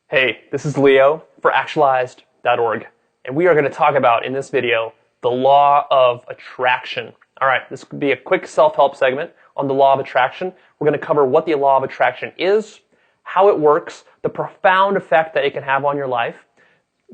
Hey, this is Leo for Actualized.org, and we are going to talk about, in this video, the law of attraction. All right, this could be a quick self-help segment on the law of attraction. We're going to cover what the law of attraction is, how it works, the profound effect that it can have on your life,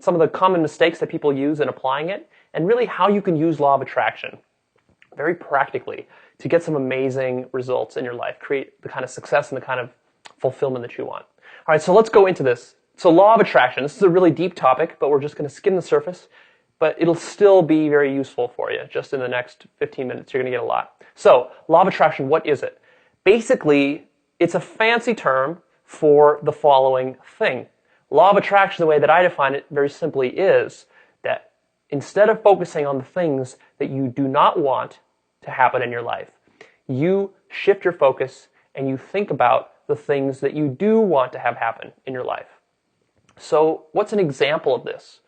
some of the common mistakes that people use in applying it, and really how you can use law of attraction very practically to get some amazing results in your life, create the kind of success and the kind of fulfillment that you want. All right, so let's go into this. So law of attraction, this is a really deep topic, but we're just going to skim the surface, but it'll still be very useful for you. Just in the next 15 minutes, you're going to get a lot. So law of attraction, what is it? Basically, it's a fancy term for the following thing. Law of attraction, the way that I define it very simply, is that instead of focusing on the things that you do not want to happen in your life, you shift your focus and you think about the things that you do want to have happen in your life. So what's an example of this?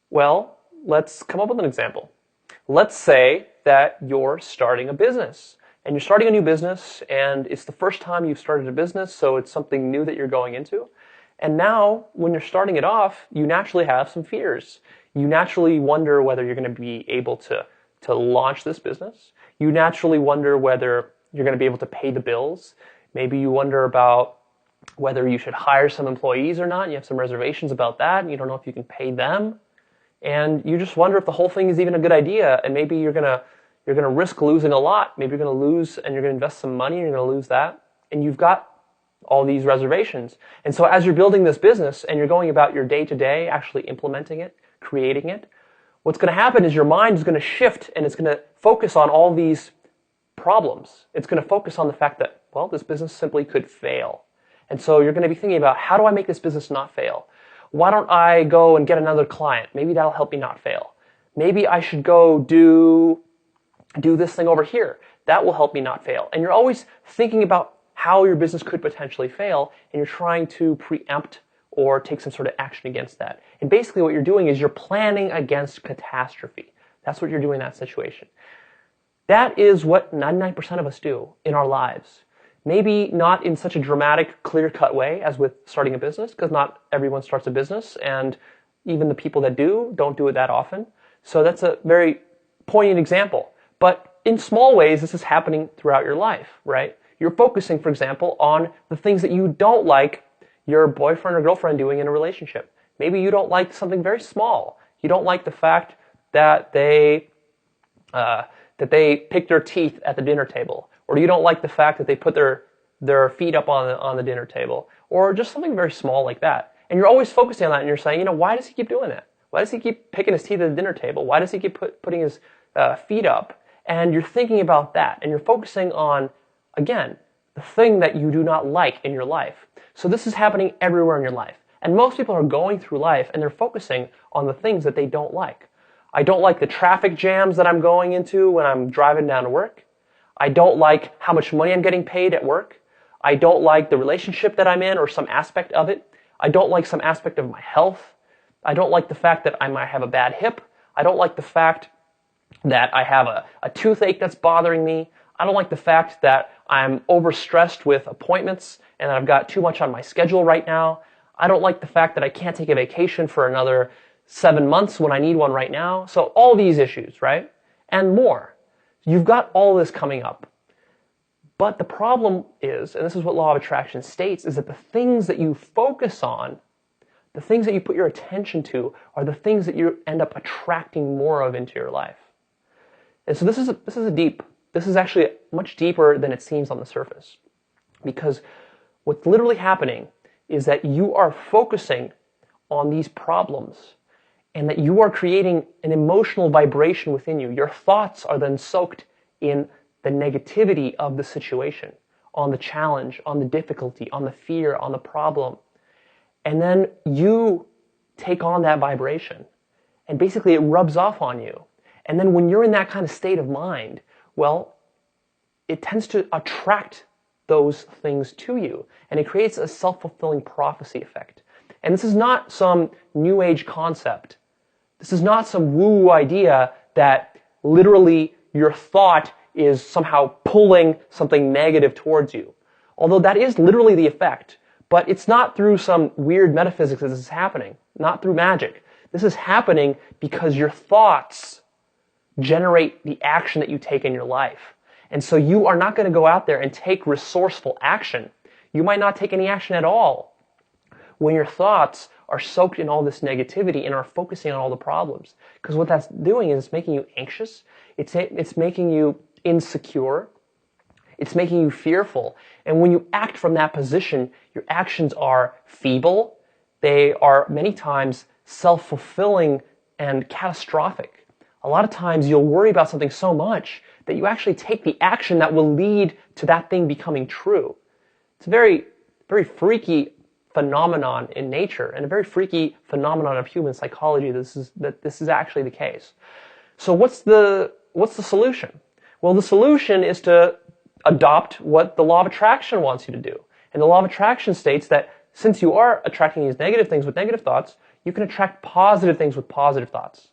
Well, let's come up with an example. Let's say that you're starting a business, and you're starting a new business, and it's the first time you've started a business, so it's something new that you're going into. And now, when you're starting it off, you naturally have some fears. You naturally wonder whether you're going to be able to launch this business. You naturally wonder whether you're going to be able to pay the bills. Maybe you wonder about whether you should hire some employees or not. You have some reservations about that, and you don't know if you can pay them. And you just wonder if the whole thing is even a good idea, and maybe you're gonna risk losing a lot. Maybe you're gonna lose, and you're gonna invest some money, and you're gonna lose that. And you've got all these reservations. And so as you're building this business, and you're going about your day-to-day, actually implementing it, creating it, what's gonna happen is your mind is gonna shift, and it's gonna focus on all these problems. It's gonna focus on the fact that, well, this business simply could fail. And so you're going to be thinking about, how do I make this business not fail? Why don't I go and get another client? Maybe that'll help me not fail. Maybe I should go do this thing over here. That will help me not fail. And you're always thinking about how your business could potentially fail, and you're trying to preempt or take some sort of action against that. And basically what you're doing is you're planning against catastrophe. That's what you're doing in that situation. That is what 99% of us do in our lives. Maybe not in such a dramatic, clear-cut way as with starting a business, because not everyone starts a business, and even the people that do don't do it that often. So that's a very poignant example. But in small ways, this is happening throughout your life, right? You're focusing, for example, on the things that you don't like your boyfriend or girlfriend doing in a relationship. Maybe you don't like something very small. You don't like the fact that they pick their teeth at the dinner table. Or you don't like the fact that they put their feet up on the dinner table, or just something very small like that. And you're always focusing on that, and you're saying, why does he keep doing that? Why does he keep picking his teeth at the dinner table? Why does he keep putting his feet up? And you're thinking about that, and you're focusing on, again, the thing that you do not like in your life. So this is happening everywhere in your life. And most people are going through life, and they're focusing on the things that they don't like. I don't like the traffic jams that I'm going into when I'm driving down to work. I don't like how much money I'm getting paid at work. I don't like the relationship that I'm in or some aspect of it. I don't like some aspect of my health. I don't like the fact that I might have a bad hip. I don't like the fact that I have a toothache that's bothering me. I don't like the fact that I'm overstressed with appointments and that I've got too much on my schedule right now. I don't like the fact that I can't take a vacation for another 7 months when I need one right now. So all these issues, right? And more. You've got all this coming up. But the problem is, and this is what law of attraction states, is that the things that you focus on, the things that you put your attention to, are the things that you end up attracting more of into your life. And so this is actually much deeper than it seems on the surface. Because what's literally happening is that you are focusing on these problems, and that you are creating an emotional vibration within you. Your thoughts are then soaked in the negativity of the situation, on the challenge, on the difficulty, on the fear, on the problem. And then you take on that vibration, and basically it rubs off on you. And then when you're in that kind of state of mind, well, it tends to attract those things to you, and it creates a self-fulfilling prophecy effect. And this is not some new age concept. This is not some woo-woo idea that literally your thought is somehow pulling something negative towards you. Although that is literally the effect. But it's not through some weird metaphysics that this is happening, not through magic. This is happening because your thoughts generate the action that you take in your life. And so you are not going to go out there and take resourceful action. You might not take any action at all when your thoughts are soaked in all this negativity and are focusing on all the problems. Because what that's doing is making you anxious. It's making you insecure. It's making you fearful. And when you act from that position, your actions are feeble. They are many times self-fulfilling and catastrophic. A lot of times you'll worry about something so much that you actually take the action that will lead to that thing becoming true. It's a very, very freaky phenomenon in nature and a very freaky phenomenon of human psychology that this is actually the case. So what's the solution? Well, the solution is to adopt what the law of attraction wants you to do. And the law of attraction states that since you are attracting these negative things with negative thoughts, you can attract positive things with positive thoughts.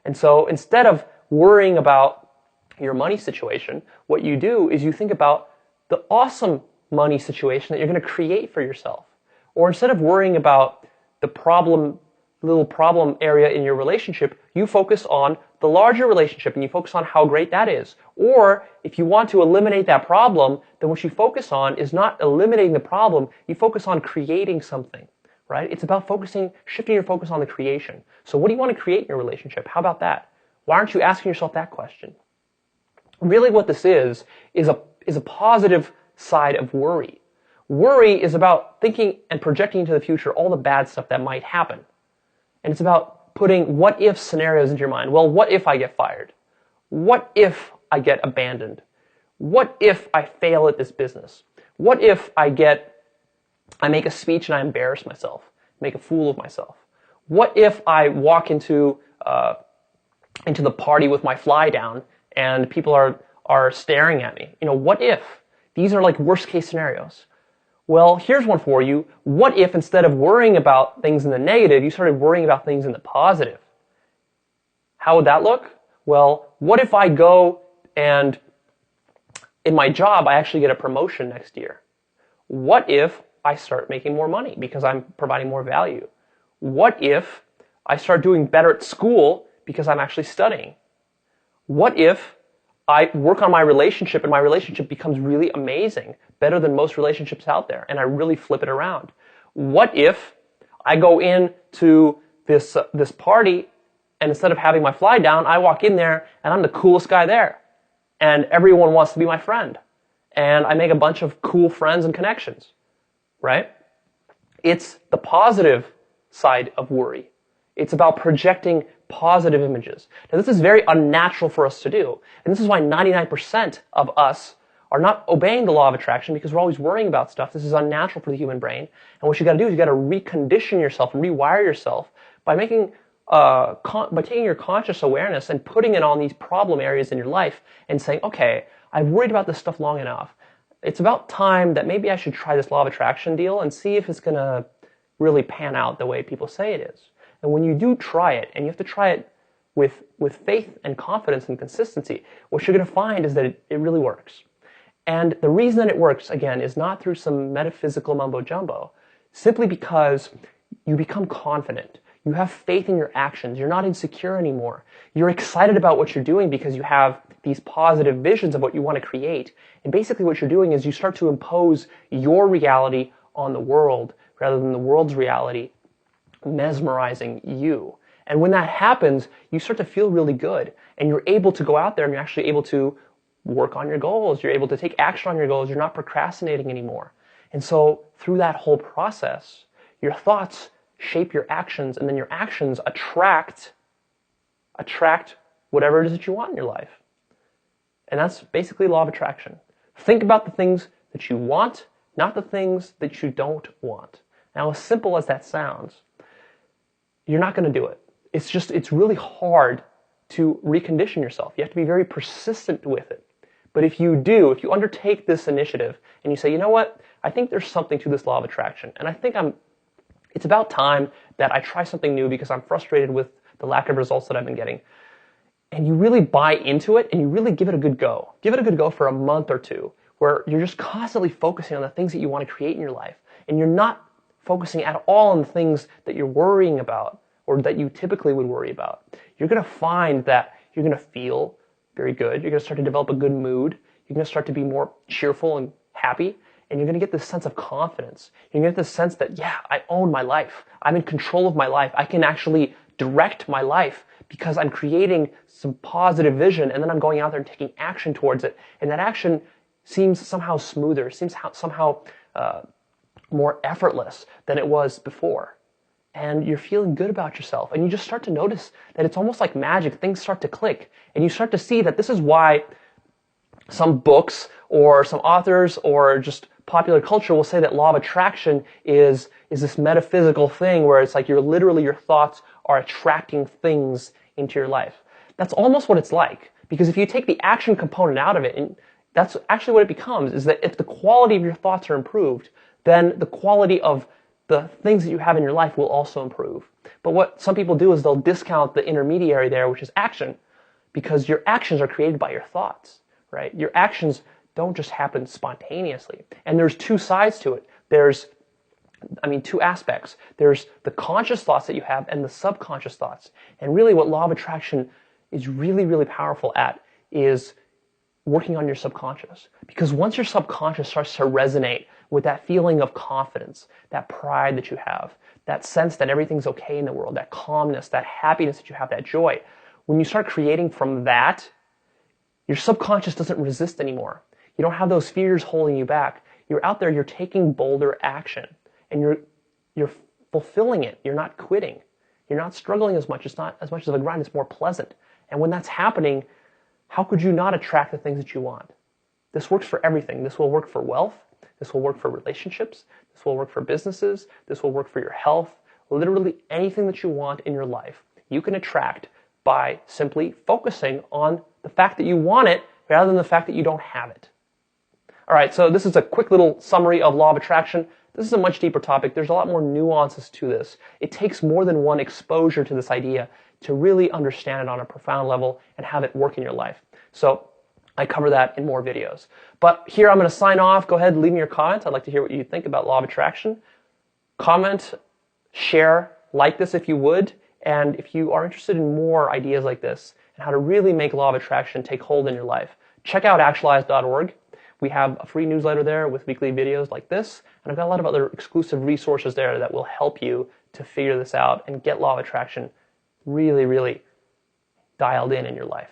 And so instead of worrying about your money situation, what you do is you think about the awesome money situation that you're going to create for yourself. Or instead of worrying about the little problem area in your relationship, you focus on the larger relationship and you focus on how great that is. Or if you want to eliminate that problem, then what you focus on is not eliminating the problem, you focus on creating something, right? It's about shifting your focus on the creation. So what do you want to create in your relationship? How about that? Why aren't you asking yourself that question? Really what this is a positive side of worry. Worry is about thinking and projecting into the future all the bad stuff that might happen. And it's about putting what-if scenarios into your mind. Well, what if I get fired? What if I get abandoned? What if I fail at this business? What if I make a speech and I embarrass myself, make a fool of myself? What if I walk into the party with my fly down and people are staring at me? What if? These are like worst case scenarios. Well, here's one for you. What if instead of worrying about things in the negative, you started worrying about things in the positive? How would that look? Well, what if I go and in my job, I actually get a promotion next year? What if I start making more money because I'm providing more value? What if I start doing better at school because I'm actually studying? What if I work on my relationship and my relationship becomes really amazing, better than most relationships out there, and I really flip it around? What if I go into this party and instead of having my fly down, I walk in there and I'm the coolest guy there and everyone wants to be my friend and I make a bunch of cool friends and connections, right? It's the positive side of worry. It's about projecting positive images. Now, this is very unnatural for us to do. And this is why 99% of us are not obeying the law of attraction because we're always worrying about stuff. This is unnatural for the human brain. And what you got to do is you got to recondition yourself and rewire yourself by taking your conscious awareness and putting it on these problem areas in your life and saying, okay, I've worried about this stuff long enough. It's about time that maybe I should try this law of attraction deal and see if it's going to really pan out the way people say it is. And when you do try it, and you have to try it with faith and confidence and consistency, what you're going to find is that it really works. And the reason that it works, again, is not through some metaphysical mumbo-jumbo, simply because you become confident. You have faith in your actions. You're not insecure anymore. You're excited about what you're doing because you have these positive visions of what you want to create. And basically what you're doing is you start to impose your reality on the world rather than the world's reality mesmerizing you. And when that happens, you start to feel really good. And you're able to go out there and you're actually able to work on your goals. You're able to take action on your goals. You're not procrastinating anymore. And so through that whole process, your thoughts shape your actions, and then your actions attract whatever it is that you want in your life. And that's basically law of attraction. Think about the things that you want, not the things that you don't want. Now, as simple as that sounds, you're not going to do it. It's really hard to recondition yourself. You have to be very persistent with it. But if you undertake this initiative and you say, you know what, I think there's something to this law of attraction, and I think it's about time that I try something new because I'm frustrated with the lack of results that I've been getting. And you really buy into it and you really give it a good go. Give it a good go for a month or two where you're just constantly focusing on the things that you want to create in your life. and you're not focusing at all on the things that you're worrying about or that you typically would worry about, you're going to find that you're going to feel very good. You're going to start to develop a good mood. You're going to start to be more cheerful and happy, and you're going to get this sense of confidence. You're going to get this sense that, yeah, I own my life. I'm in control of my life. I can actually direct my life because I'm creating some positive vision, and then I'm going out there and taking action towards it. And that action seems somehow smoother, seems somehow more effortless than it was before. And you're feeling good about yourself. And you just start to notice that it's almost like magic. Things start to click. And you start to see that this is why some books or some authors or just popular culture will say that law of attraction is this metaphysical thing where it's like your thoughts are attracting things into your life. That's almost what it's like. Because if you take the action component out of it, and that's actually what it becomes, is that if the quality of your thoughts are improved, then the quality of the things that you have in your life will also improve. But what some people do is they'll discount the intermediary there, which is action, because your actions are created by your thoughts, right? Your actions don't just happen spontaneously. And there's two sides to it. There's two aspects. There's the conscious thoughts that you have and the subconscious thoughts. And really what law of attraction is really, really powerful at is working on your subconscious. Because once your subconscious starts to resonate with that feeling of confidence, that pride that you have, that sense that everything's okay in the world, that calmness, that happiness that you have, that joy, when you start creating from that, your subconscious doesn't resist anymore. You don't have those fears holding you back. You're out there, you're taking bolder action, and you're fulfilling it. You're not quitting. You're not struggling as much. It's not as much of a grind. It's more pleasant. And when that's happening, how could you not attract the things that you want? This works for everything. This will work for wealth. This will work for relationships. This will work for businesses. This will work for your health. Literally anything that you want in your life, you can attract by simply focusing on the fact that you want it rather than the fact that you don't have it. All right, so this is a quick little summary of law of attraction. This is a much deeper topic. There's a lot more nuances to this. It takes more than one exposure to this idea to really understand it on a profound level and have it work in your life. So I cover that in more videos. But here I'm going to sign off. Go ahead and leave me your comments. I'd like to hear what you think about law of attraction. Comment, share, like this if you would. And if you are interested in more ideas like this and how to really make law of attraction take hold in your life, check out actualize.org. We have a free newsletter there with weekly videos like this. And I've got a lot of other exclusive resources there that will help you to figure this out and get law of attraction really, really dialed in your life.